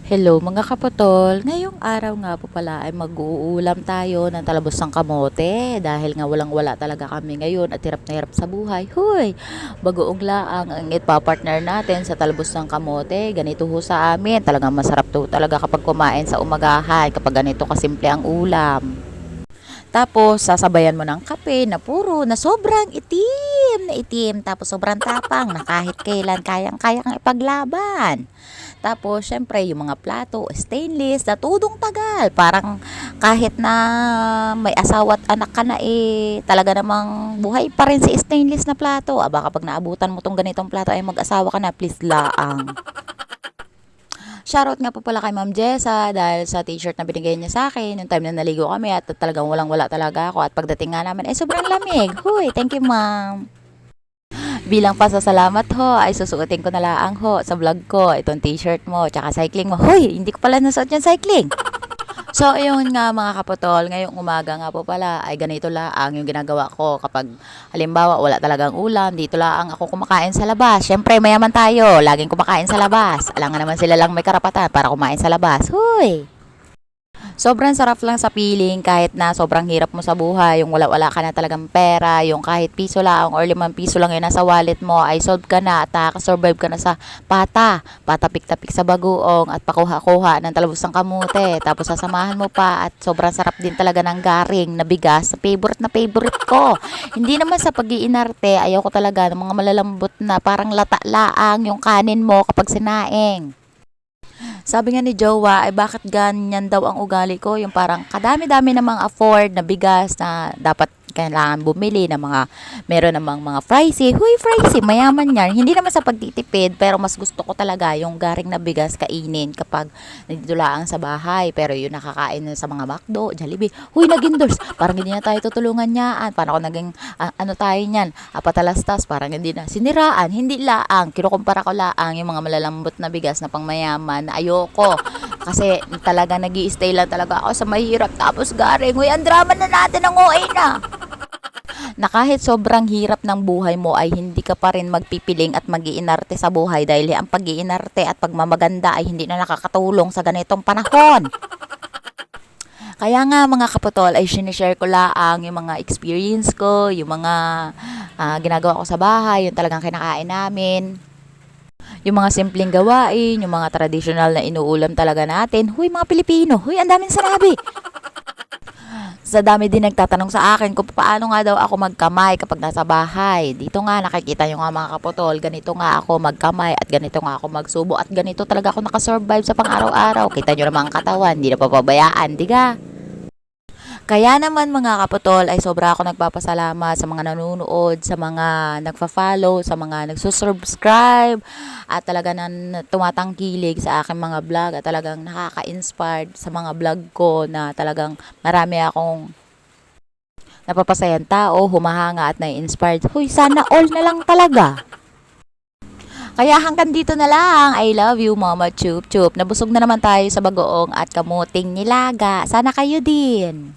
Hello mga kapatol, ngayong araw nga po pala ay mag-uulam tayo ng talabos ng kamote dahil nga walang-wala talaga kami ngayon at hirap na hirap sa buhay. Huy, bagoong laang ang partner natin sa talabos ng kamote. Ganito ho sa amin, talagang masarap to talaga kapag kumain sa umagahan kapag ganito kasimple ang ulam. Tapos, sasabayan mo ng kape na puro na sobrang itim na itim. Tapos, sobrang tapang na kahit kailan kayang-kaya kang ipaglaban. Tapos, syempre, yung mga plato, stainless, na tudong tagal. Parang kahit na may asawa at anak ka na talaga namang buhay pa rin si stainless na plato. Aba, kapag naabutan mo tong ganitong plato ay mag-asawa ka na, please laang. Shoutout nga po pala kay Ma'am Jessa dahil sa t-shirt na binigay niya sa akin yung time na naligo kami at talagang walang-wala talaga ako at pagdating nga namin ay sobrang lamig. Huy, thank you Ma'am. Bilang pasasalamat ho ay susuotin ko na laang ho sa vlog ko itong t-shirt mo tsaka cycling mo. Huy, hindi ko pala nasuot yung cycling. So, ayun nga mga kaputol, ngayong umaga nga po pala ay ganito laang yung ginagawa ko kapag halimbawa wala talagang ulam, dito laang ako kumakain sa labas. Syempre, mayaman tayo, laging kumakain sa labas. Alangan naman sila lang may karapatan para kumain sa labas. Huy! Sobrang sarap lang sa feeling kahit na sobrang hirap mo sa buhay, yung wala-wala ka na talagang pera, yung kahit piso lang or 5 piso lang yun nasa wallet mo ay solve ka na at nakaka-survive ka na sa patapik-tapik sa bagoong at pakuha-kuha ng talabos ng kamute. Tapos sasamahan mo pa at sobrang sarap din talaga ng garing na bigas. Favorite na favorite ko. Hindi naman sa pag-iinarte, ayaw ko talaga ng mga malalambot na parang lata-laang yung kanin mo kapag sinaing. Sabi nga ni Jowa, ay bakit ganyan daw ang ugali ko? Yung parang kadami-dami namang afford na bigas na dapat kailangan bumili ng mga, meron namang mga friesy. Huy, friesy, mayaman yan. Hindi naman sa pagtitipid, pero mas gusto ko talaga yung garing na bigas kainin kapag nandito lang sa bahay. Pero yung nakakain na sa mga McDo, Jollibee, huy, nag-endorse. Parang hindi na tayo tutulungan niyaan. Paano ako naging, ano tayo niyan? Patalastas, parang hindi na. Siniraan, hindi laang. Kinukumpara ko laang yung mga malalambot na bigas na pangmayaman na ayoko. Kasi talaga nag stay lang talaga ako sa mahirap tapos garing. Uy, ang drama na natin ng OA na na kahit sobrang hirap ng buhay mo ay hindi ka pa rin magpipiling at mag-iinarte sa buhay dahil ang pag-iinarte at pagmamaganda ay hindi na nakakatulong sa ganitong panahon. Kaya nga mga kaputol ay sinishare ko laang yung mga experience ko, yung mga ginagawa ko sa bahay, yung talagang kinakain namin. Yung mga simpleng gawain, yung mga traditional na inuulam talaga natin. Huy mga Pilipino, huy ang daming sinabi. Sa dami din nagtatanong sa akin kung paano nga daw ako magkamay kapag nasa bahay. Dito nga nakikita nyo nga mga kaputol, ganito nga ako magkamay at ganito nga ako magsubo at ganito talaga ako nakasurvive sa pang-araw-araw. Kita nyo naman ang katawan, hindi na papabayaan, diga? Kaya naman mga kaputol ay sobra ako nagpapasalamat sa mga nanonood, sa mga nagfa-follow, sa mga nagsusubscribe at talaga na tumatangkilig sa aking mga vlog at talagang nakaka-inspired sa mga vlog ko na talagang marami akong napapasayang tao, humahanga at na-inspired. Huy, sana all na lang talaga. Kaya hanggang dito na lang. I love you, Mama Chup Chup. Nabusog na naman tayo sa bagoong at kamuting nilaga. Sana kayo din.